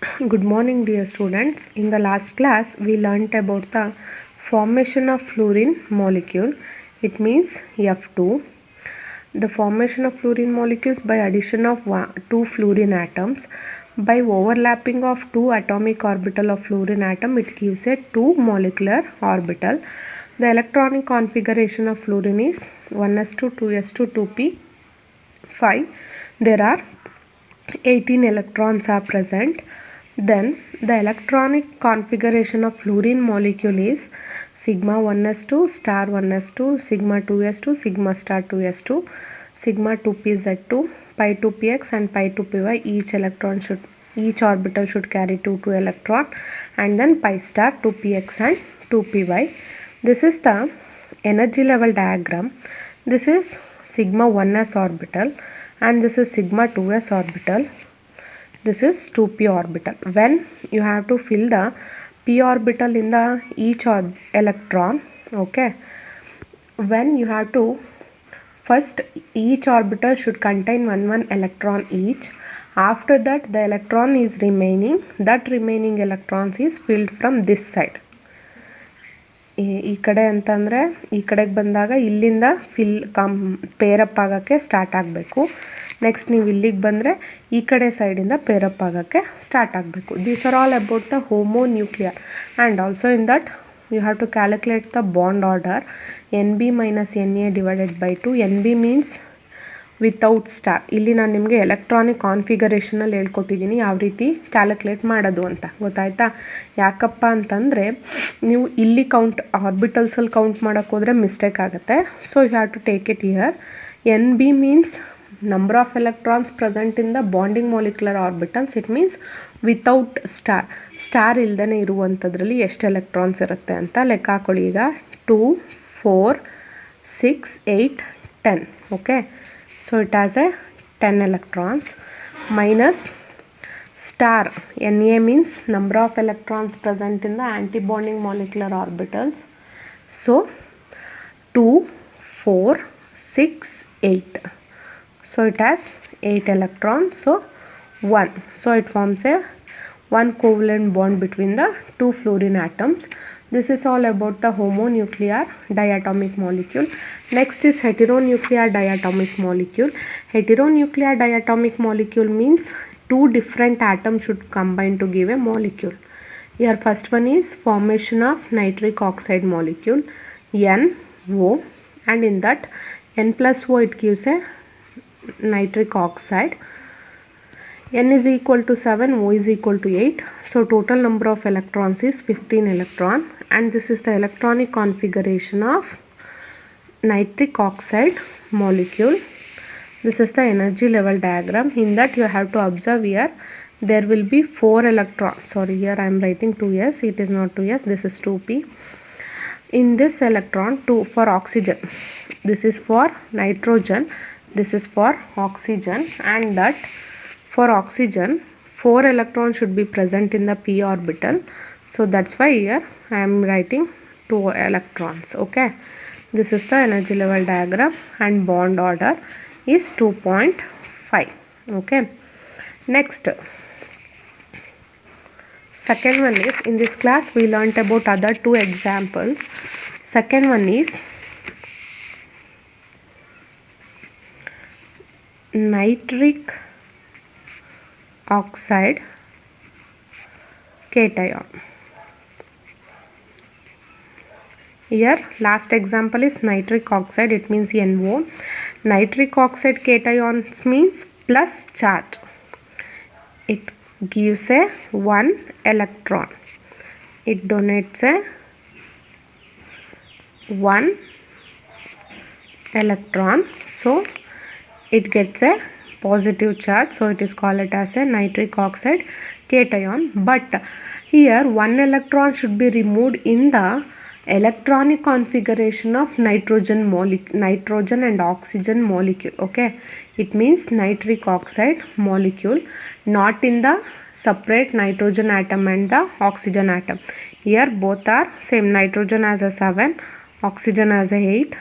Good morning, dear students. In the last class, we learnt about the formation of fluorine molecule. It means F2. The formation of fluorine molecules by addition of two fluorine atoms. By overlapping of two atomic orbital of fluorine atom, it gives a 2 molecular orbital. The electronic configuration of fluorine is 1s2, 2s2, 2p, 5. There are 18 electrons are present. Then the electronic configuration of fluorine molecule is sigma 1s2 star 1s2, sigma 2s2, sigma star 2s2, sigma 2pz2, pi 2px and pi 2py. Each orbital should carry 2 electron, and then pi star 2px and 2py. This is the energy level diagram. This is sigma 1s orbital and this is sigma 2s orbital. This is 2p orbital. When you have to fill the p orbital in the each electron, okay, when you have to first each orbital should contain one electron each. After that the electron is remaining, that remaining electrons is filled from this side. ಈ ಕಡೆ ಅಂತಂದರೆ ಈ ಕಡೆಗೆ ಬಂದಾಗ ಇಲ್ಲಿಂದ ಪೇರಪ್ ಆಗೋಕ್ಕೆ start ಆಗಬೇಕು. Next ನೀವು ಇಲ್ಲಿಗೆ ಬಂದರೆ ಈ ಕಡೆ ಸೈಡಿಂದ ಪೇರಪ್ ಆಗೋಕ್ಕೆ ಸ್ಟಾರ್ಟ್ ಆಗಬೇಕು. These are all about the homonuclear and also in that you have to calculate the bond order. Nb minus Na divided by 2. Nb means without star. ಇಲ್ಲಿ ನಾನು ನಿಮಗೆ ಎಲೆಕ್ಟ್ರಾನಿಕ್ ಕಾನ್ಫಿಗರೇಷನಲ್ಲಿ ಹೇಳ್ಕೊಟ್ಟಿದ್ದೀನಿ ಯಾವ ರೀತಿ ಕ್ಯಾಲ್ಕುಲೇಟ್ ಮಾಡೋದು ಅಂತ, ಗೊತ್ತಾಯ್ತಾ? ಯಾಕಪ್ಪ ಅಂತಂದರೆ ನೀವು ಇಲ್ಲಿ ಆರ್ಬಿಟಲ್ಸಲ್ಲಿ ಕೌಂಟ್ ಮಾಡೋಕ್ಕೆ ಹೋದರೆ ಮಿಸ್ಟೇಕ್ ಆಗುತ್ತೆ. So you have to take it here. N B means number of electrons present in the bonding molecular orbitals. It means without star ಇಲ್ದೇ ಇರುವಂಥದ್ರಲ್ಲಿ ಎಷ್ಟು ಎಲೆಕ್ಟ್ರಾನ್ಸ್ ಇರುತ್ತೆ ಅಂತ ಲೆಕ್ಕ ಹಾಕೊಳ್ಳಿ. ಈಗ 2, 4, 6, 8, 10. Okay, so it has a 10 electrons minus star. Na means number of electrons present in the antibonding molecular orbitals. So 2, 4, 6, 8. So it has 8 electrons. So 1. So it forms a one covalent bond between the two fluorine atoms. This is all about the homonuclear diatomic molecule. Next is heteronuclear diatomic molecule. Heteronuclear diatomic molecule means two different atoms should combine to give a molecule. Here first one is formation of nitric oxide molecule NO, and in that N plus O it gives a nitric oxide. N is equal to 7, O is equal to 8. So total number of electrons is 15 electron, and this is the electronic configuration of nitric oxide molecule. This is the energy level diagram. In that you have to observe here there will be 4 electrons. Sorry, here I am writing 2s. It is not 2s. This is 2p. In this electron 2 for oxygen. This is for nitrogen. This is for oxygen, and that for oxygen 4 electrons should be present in the p orbital. So that's why here I am writing 2 electrons. Okay, this is the energy level diagram, and bond order is 2.5. okay, next second one is, in this class we learnt about other two examples. Second one is nitric oxide cation. Here last example is nitric oxide, it means NO. Nitric oxide cations means plus charge. It gives a 1 electron. It donates a 1 electron. So it gets a positive charge. So it is called it as a nitric oxide cation. But here 1 electron should be removed in the electronic configuration of nitrogen and oxygen molecule. Okay, it means nitric oxide molecule, not in the separate nitrogen atom and the oxygen atom. Here both are same. Nitrogen has a 7, oxygen has a 8.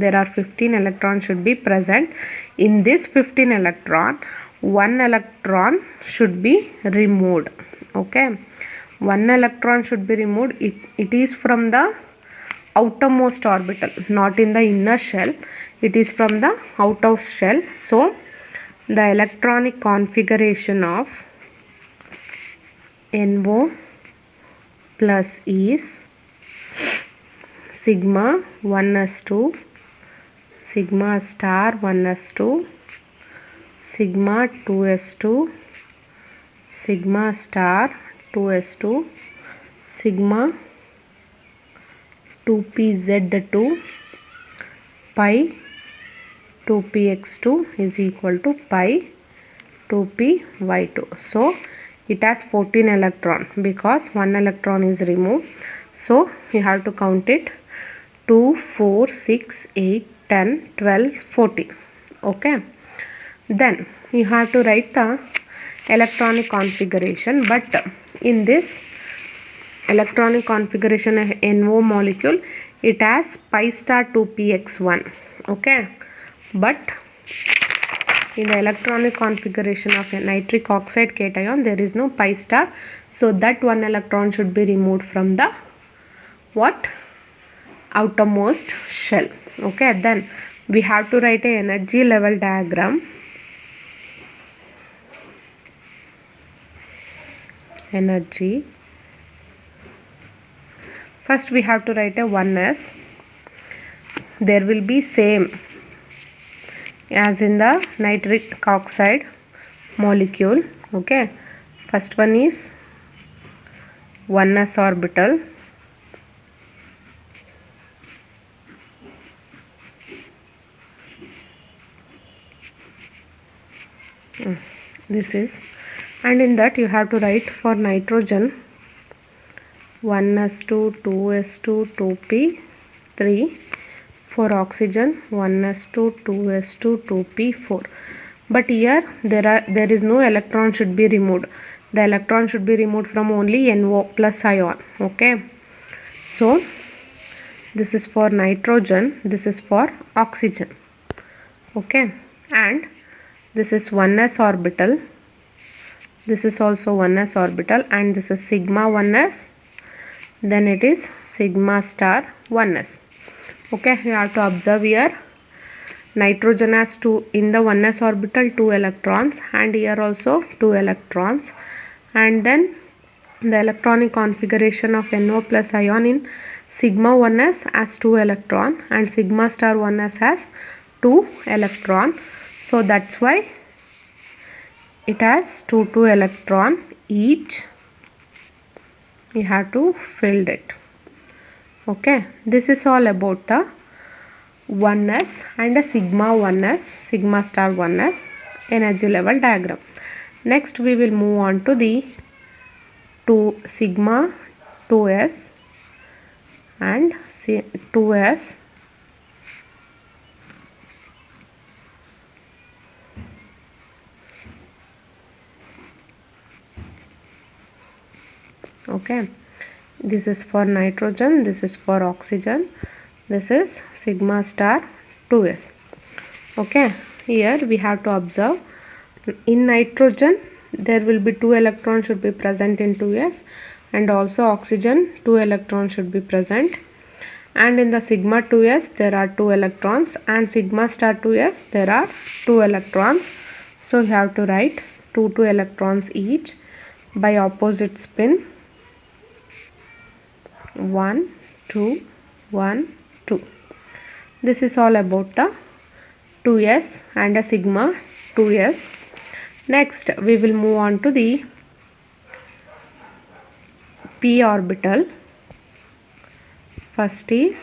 There are 15 electrons should be present. In this 15 electron, 1 electron should be removed. Okay, one electron should be removed. It is from the outermost orbital, not in the inner shell. It is from the outer shell. So the electronic configuration of NO plus is sigma 1s2, sigma star 1s2, sigma 2s2, sigma star 2s2, sigma 2pz2, pi 2px2 is equal to pi 2py2. So it has 14 electron because one electron is removed. So you have to count it: 2, 4, 6, 8, 10, 12, 14. Okay. Then you have to write the electronic configuration, but in this electronic configuration of NO molecule, it has pi star 2px1. Okay, but in the electronic configuration of a nitric oxide cation, there is no pi star, so that one electron should be removed from the what? Outermost shell. Okay, then we have to write a energy level diagram. Energy. First we have to write a 1s. There will be same as in the nitric oxide molecule. Okay, first one is 1s orbital, this is, and in that you have to write for nitrogen 1s2, 2s2, 2p, 3. For oxygen 1s2, 2s2, 2p, 4. But here there is no electron should be removed. The electron should be removed from only NO plus ion. Okay, so this is for nitrogen, this is for oxygen. Okay, and this is 1s orbital, this is also 1s orbital, and this is sigma 1s, then it is sigma star 1s. Okay, you have to observe here nitrogen has 2 in the 1s orbital, 2 electrons, and here also 2 electrons, and then the electronic configuration of NO plus ion in sigma 1s has 2 electron and sigma star 1s has 2 electron. So that's why it has 2 electron each. You have to fill it. Okay, this is all about the 1s and a sigma 1s, sigma star 1s energy level diagram. Next we will move on to the sigma 2s and 2s okay, this is for nitrogen, this is for oxygen, this is sigma star 2s. Okay, here we have to observe in nitrogen there will be 2 electrons should be present in 2s, and also oxygen 2 electrons should be present, and in the sigma 2s there are 2 electrons, and sigma star 2s there are 2 electrons. So you have to write 2 electrons each by opposite spin, 1 2 1 2. This is all about the 2s and a sigma 2s. Next we will move on to the p orbital. First is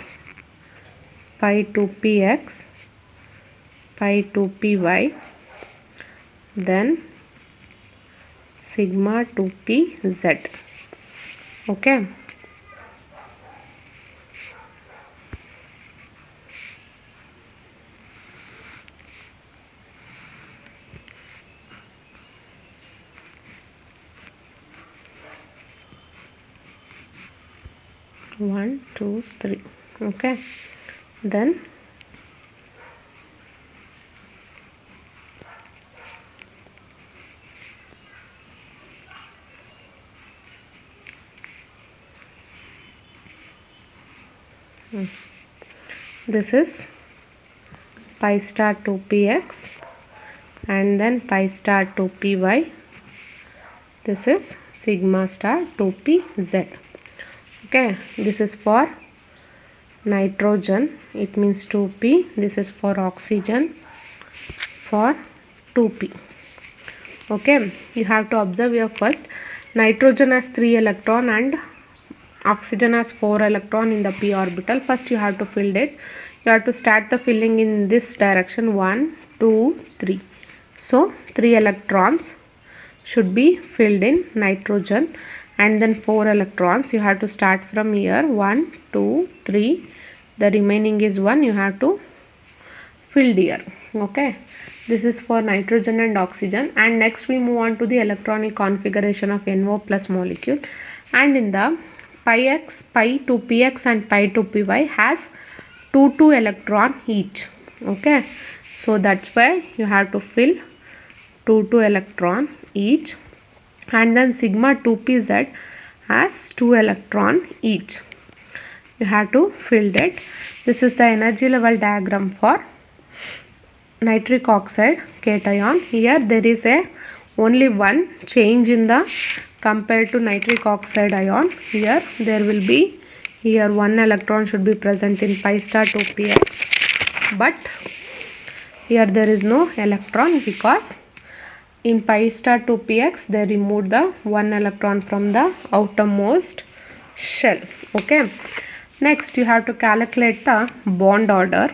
pi 2px, pi 2py, then sigma 2pz. Okay, one, two, three. Okay, then This is pi star 2px and then pi star 2py. This is sigma star 2pz. Okay, this is for nitrogen, it means 2p. This is for oxygen for 2p. Okay, you have to observe here first. Nitrogen has 3 electron and oxygen has 4 electron in the p orbital. First you have to fill it. You have to start the filling in this direction, 1 2 3. So 3 electrons should be filled in nitrogen and then 4 electrons. You have to start from here, 1 2 3. The remaining is 1. You have to fill here. Okay, this is for nitrogen and oxygen. And next we move on to the electronic configuration of NO plus molecule. And in the pi x, pi 2px and pi 2py has 2 electron each. Okay, so that's why you have to fill 2 electron each. And then sigma 2pz has 2 electron each. You have to fill that. This is the energy level diagram for nitric oxide cation. Here there is only one change in the compared to nitric oxide ion. Here there will be, here 1 electron should be present in pi star 2px, but here there is no electron because in pi star 2px they removed the 1 electron from the outermost shell. Okay, next you have to calculate the bond order.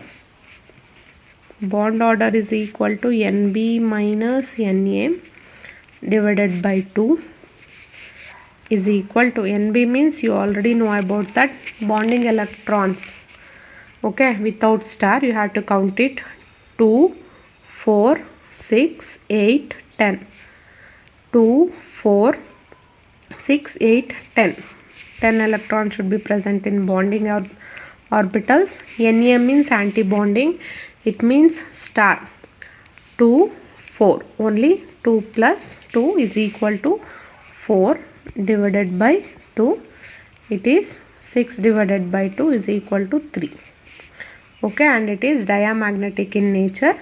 Bond order is equal to NB minus NA divided by 2 is equal to, NB means you already know about that, bonding electrons. Okay, without star you have to count it, 2 4 6 8 10. 2 4 6 8 10. 10 electrons should be present in bonding orbitals. Na means anti-bonding, it means star. 2 4, only 2 plus 2 is equal to 4 divided by 2, it is 6 divided by 2 is equal to 3. Okay, and it is diamagnetic in nature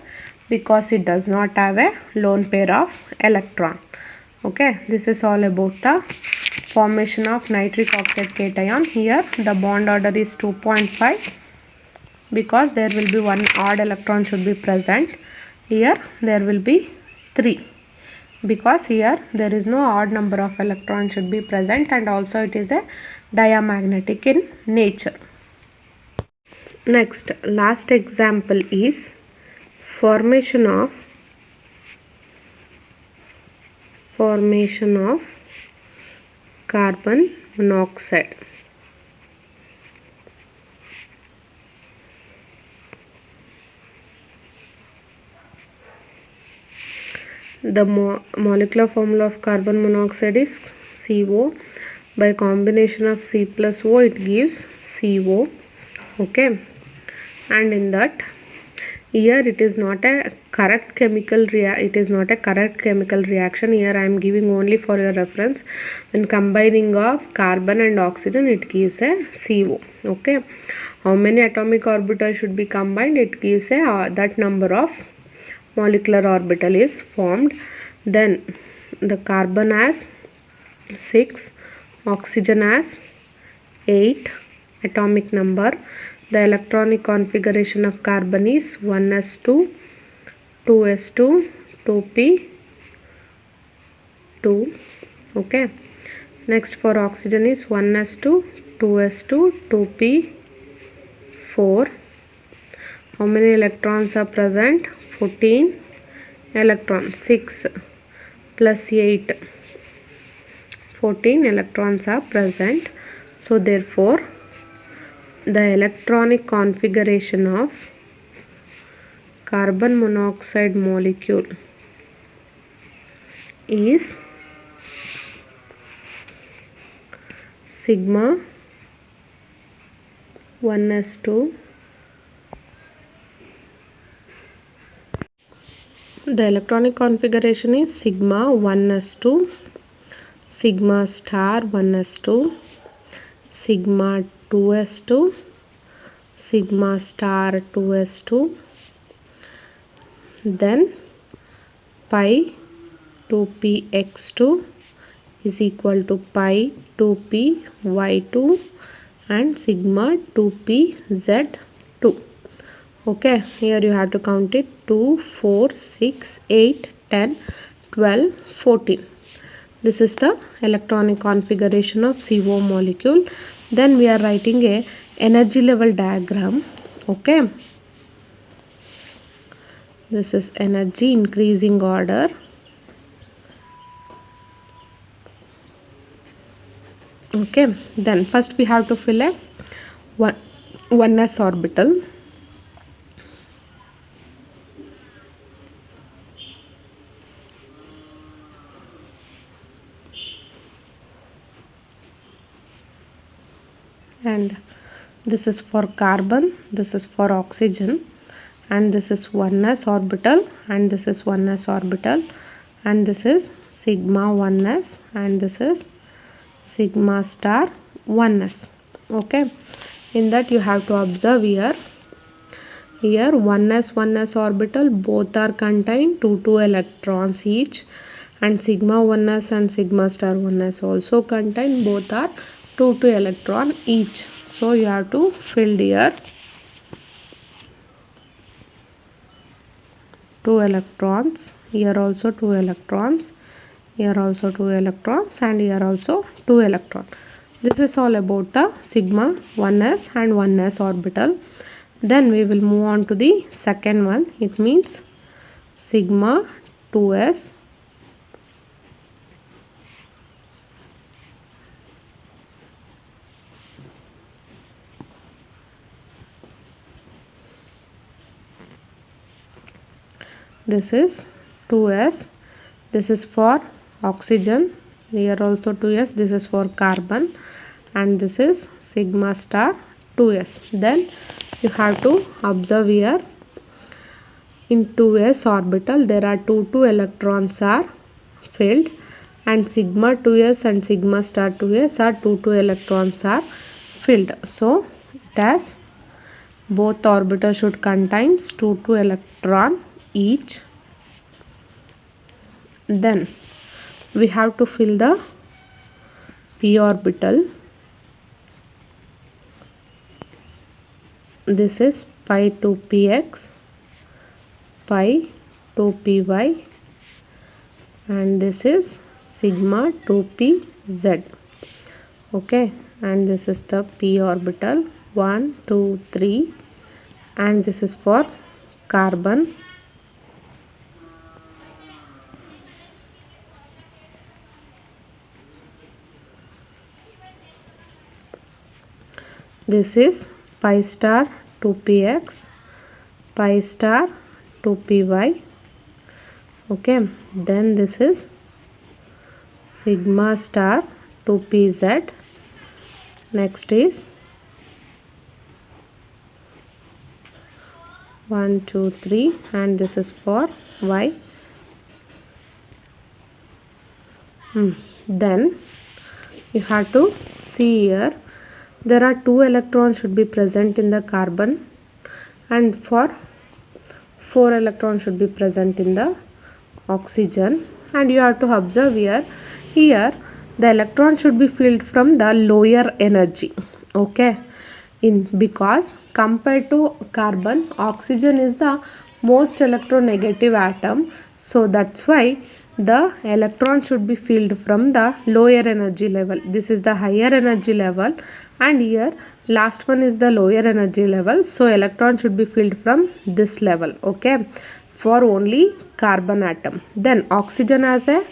because it does not have a lone pair of electron. Okay, this is all about the formation of nitric oxide cation. Here the bond order is 2.5 because there will be one odd electron should be present. Here there will be 3 because here there is no odd number of electrons should be present, and also it is a diamagnetic in nature. Next, last example is formation of carbon monoxide. The molecular formula of carbon monoxide is CO. By combination of C plus O it gives CO. Okay, and in that, here it is not a correct chemical reaction. Here I am giving only for your reference. When combining of carbon and oxygen it gives a CO. Okay, how many atomic orbitals should be combined? It gives a that number of molecular orbital is formed. Then the carbon has 6, oxygen has 8 atomic number. The electronic configuration of carbon is 1s2, 2s2, 2p2. Okay, next for oxygen is 1s2, 2s2, 2p4. How many electrons are present? 14 electrons. 6 plus 8, 14 electrons are present. So therefore the electronic configuration of carbon monoxide molecule is sigma 1s2. The electronic configuration is sigma 1s2, sigma star 1s2, sigma 2s2, sigma star 2s2, then pi 2px2 is equal to pi 2py2 and sigma 2pz2. Okay, here you have to count it 2, 4, 6, 8, 10, 12, 14. This is the electronic configuration of CO molecule. Then we are writing a energy level diagram. Okay, this is energy increasing order. Okay, then first we have to fill a 1s orbital. And this is for carbon, this is for oxygen, and this is 1s orbital, and this is 1s orbital, and this is sigma 1s, and this is sigma star 1s. Okay, in that you have to observe here 1s orbital both are contain 2 electrons each, and sigma 1s and sigma star 1s also contain both are 2 electron each. So you have to fill here 2 electrons, here also 2 electrons, here also 2 electrons, and here also 2 electrons. This is all about the sigma 1s and 1s orbital. Then we will move on to the second one. It means sigma 2s, this is 2s, this is for oxygen, here also 2s, this is for carbon, and this is sigma star 2s. Then you have to observe here in 2s orbital there are 2 electrons are filled, and sigma 2s and sigma star 2s are 2 electrons are filled. So it has both orbitals should contains 2 electron each. Then we have to fill the p orbital. This is pi 2px, pi 2py, and this is sigma 2pz. Okay, and this is the p orbital 1, 2, 3, and this is for carbon. This is pi star 2px, pi star 2py. Okay, then this is sigma star 2pz. Next is 1, 2, 3, and this is for y. Then you have to see here there are 2 electrons should be present in the carbon, and for 4 electrons should be present in the oxygen. And you have to observe here the electron should be filled from the lower energy. Okay, because compared to carbon, oxygen is the most electronegative atom, so that's why the electron should be filled from the lower energy level. This is the higher energy level, and here last one is the lower energy level, so electron should be filled from this level. Okay, for only carbon atom. Then oxygen has a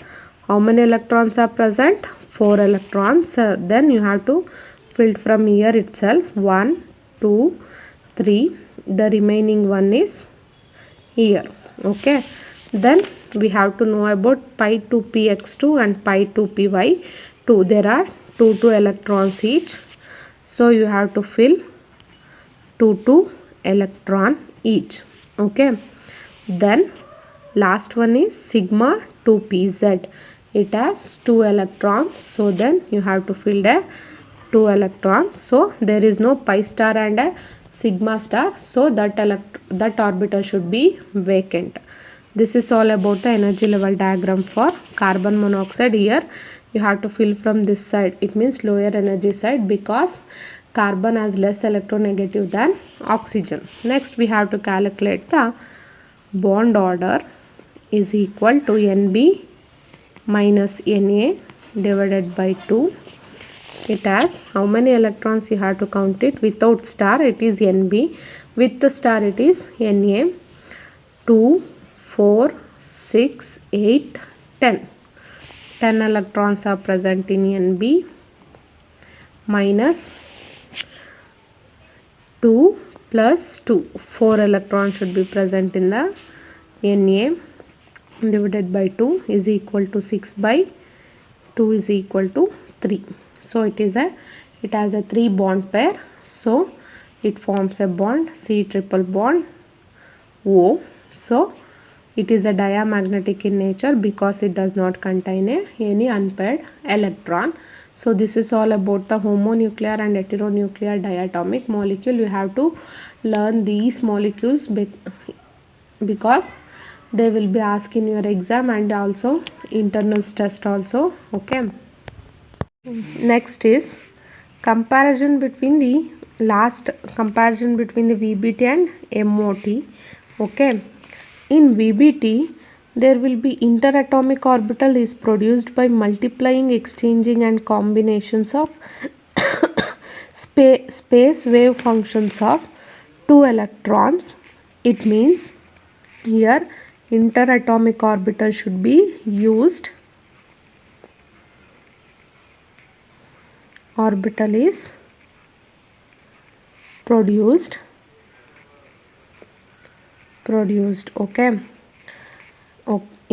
how many electrons are present? 4 electrons. Then you have to fill from here itself 1, 2, 3. The remaining one is here. Okay, then we have to know about pi 2px2 and pi 2py2. There are 2 electrons each, so you have to fill 2 electron each. Okay, then last one is sigma 2pz. It has 2 electrons, so then you have to fill the 2 electrons. So there is no pi star and a sigma star, so that orbital should be vacant. This is all about the energy level diagram for carbon monoxide. Here you have to fill from this side, it means lower energy side, because carbon has less electronegative than oxygen. Next we have to calculate the bond order is equal to NB minus Na divided by 2. It has how many electrons you have to count it. Without star it is Nb, with the star it is Na. 2, 4, 6, 8, 10. 10 electrons are present in Nb minus 2 plus 2. 4 electrons should be present in the Na divided by 2 is equal to 6 by 2 is equal to 3. So it has a 3 bond pair. So it forms a bond C triple bond O. So it is a diamagnetic in nature because it does not contain any unpaired electron. So this is all about the homonuclear and heteronuclear diatomic molecule. You have to learn these molecules because they will be asked in your exam and also internals test also. Okay. Next is comparison between the VBT and MOT. Okay. In VBT there will be interatomic orbital is produced by multiplying, exchanging and combinations of space wave functions of 2 electrons. It means here interatomic orbital should be used. Orbital is produced. Okay.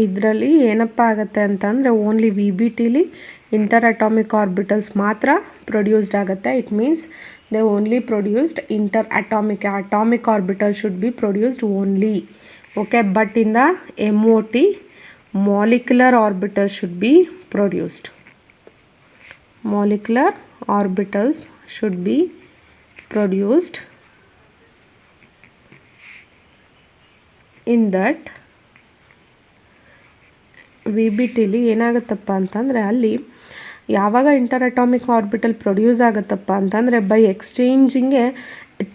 ಇದರಲ್ಲಿ ಏನಪ್ಪ ಆಗುತ್ತೆ ಅಂತಂದರೆ only V B ಟಿಲಿ inter orbitals ಮಾತ್ರ produced ಆಗುತ್ತೆ. It means they only produced atomic orbital should be produced only. Okay, but in the MOT molecular orbital should be produced. Molecular orbitals should be produced. In that V B ಟಿಲಿ ಏನಾಗುತ್ತಪ್ಪ ಅಂತಂದರೆ ಅಲ್ಲಿ ಯಾವಾಗ inter orbital produce ಆಗುತ್ತಪ್ಪ ಅಂತಂದರೆ by ಎಕ್ಸ್ಚೇಂಜಿಂಗೆ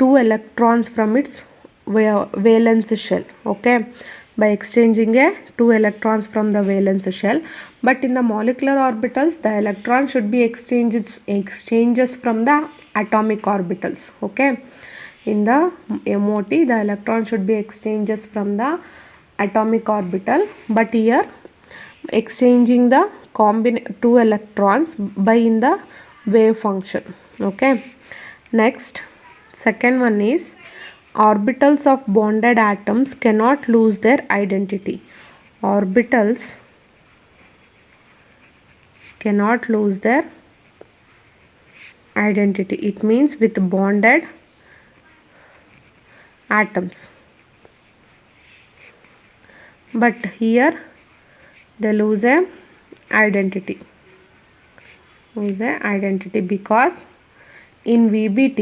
2 electrons from its valence shell. Okay, by exchanging 2 electrons from the valence shell. But in the molecular orbitals the electron should be exchanges from the atomic orbitals. Okay, in the MOT the electron should be exchanges from the atomic orbital, but here exchanging the 2 electrons by in the wave function. Okay, next second one is orbitals of bonded atoms cannot lose their identity. Orbitals cannot lose their identity. It means with bonded atoms, but here they lose a identity because in VBT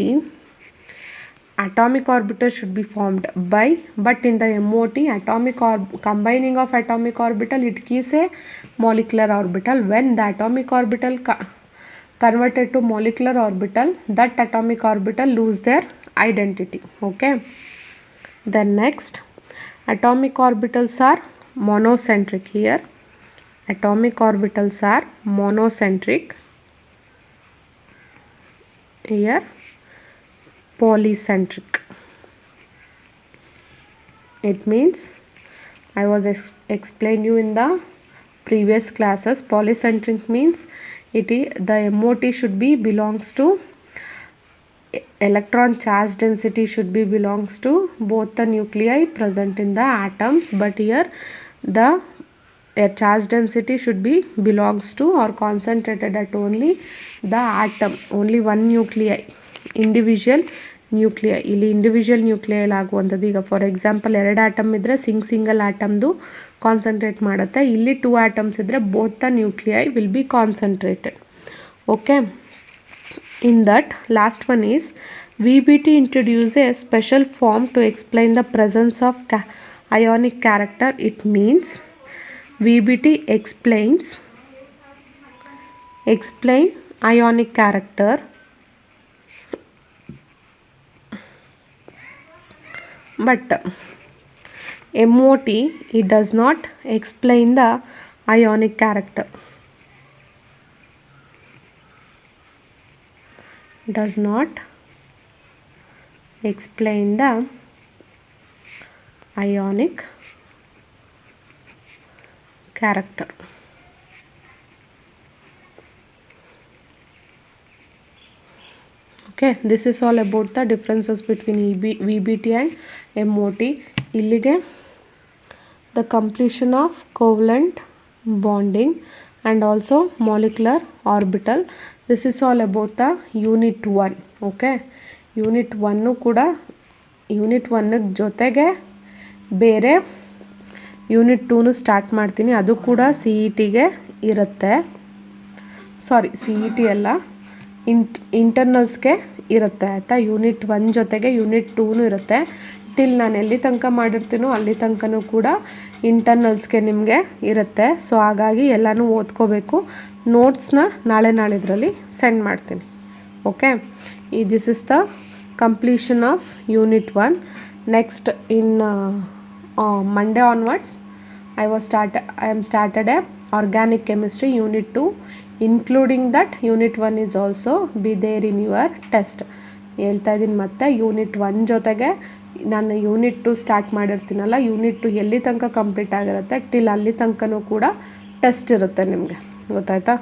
atomic orbital should be formed by, but in the MOT combining of atomic orbital it gives a molecular orbital. When the atomic orbital converted to molecular orbital, that atomic orbital lose their identity. Okay, then next atomic orbitals are monocentric. Here atomic orbitals are monocentric. Here polycentric. It means I was explained you in the previous classes. Polycentric means the MOT should be belongs to electron charge density should be belongs to both the nuclei present in the atoms, but here the charge density should be belongs to or concentrated at only the atom, only one nuclei, individual nuclei. ಇಲ್ಲಿ individual ನ್ಯೂಕ್ಲಿಯಲ್ ಆಗುವಂಥದ್ದು. ಈಗ for example 2 atom ಇದ್ದರೆ single ಆಟಮ್ದು concentrate ಮಾಡುತ್ತೆ. ಇಲ್ಲಿ 2 atoms ಇದ್ದರೆ both the nuclei will be concentrated. Okay, in that last one is VBT introduces a special form to explain the presence of ionic character. It means VBT explain ionic character, but MOT, it does not explain the ionic character. Does not explain the ionic character. Okay, this is all about the differences between VBT and MOT. Illige the completion of covalent bonding and also molecular orbital. This is all about the unit 1. Okay, unit 1 ಕೂಡ unit 1 ಜೊತೆಗೆ ಬೇರೆ unit 2 start ಮಾಡ್ತೀನಿ. ಅದು ಕೂಡ CETಗೆ ಇರುತ್ತೆ. ಸಾರಿ, CET ಅಲ್ಲ, ಇಂಟರ್ನಲ್ಸ್ಗೆ ಇರುತ್ತೆ ಆಯಿತಾ. ಯೂನಿಟ್ 1 ಜೊತೆಗೆ ಯೂನಿಟ್ 2 ಇರುತ್ತೆ. ಟಿಲ್ ನಾನು ಎಲ್ಲಿ ತನಕ ಮಾಡಿರ್ತೀನೋ ಅಲ್ಲಿ ತನಕನೂ ಕೂಡ ಇಂಟರ್ನಲ್ಸ್ಗೆ ನಿಮಗೆ ಇರುತ್ತೆ. ಸೊ ಹಾಗಾಗಿ ಎಲ್ಲನೂ ಓದ್ಕೋಬೇಕು. ನೋಟ್ಸ್ನ ನಾಳಿದ್ರಲ್ಲಿ ಸೆಂಡ್ ಮಾಡ್ತೀನಿ. Okay, this is the completion of unit 1. Next in Monday onwards I am started a organic chemistry unit 2, including that unit 1 is also be there in your test. ಹೇಳ್ತಾ ಇದ್ದೀನಿ ಮತ್ತೆ ಯೂನಿಟ್ 1 ಜೊತೆಗೆ ನಾನು unit 2 start ಮಾಡಿರ್ತೀನಲ್ಲ, unit 2 ಎಲ್ಲಿ ತನಕ complete ಆಗಿರುತ್ತೆ till ಅಲ್ಲಿ ತನಕನೂ ಕೂಡ ಟೆಸ್ಟ್ ಇರುತ್ತೆ ನಿಮಗೆ. ಗೊತ್ತಾಯ್ತಾ?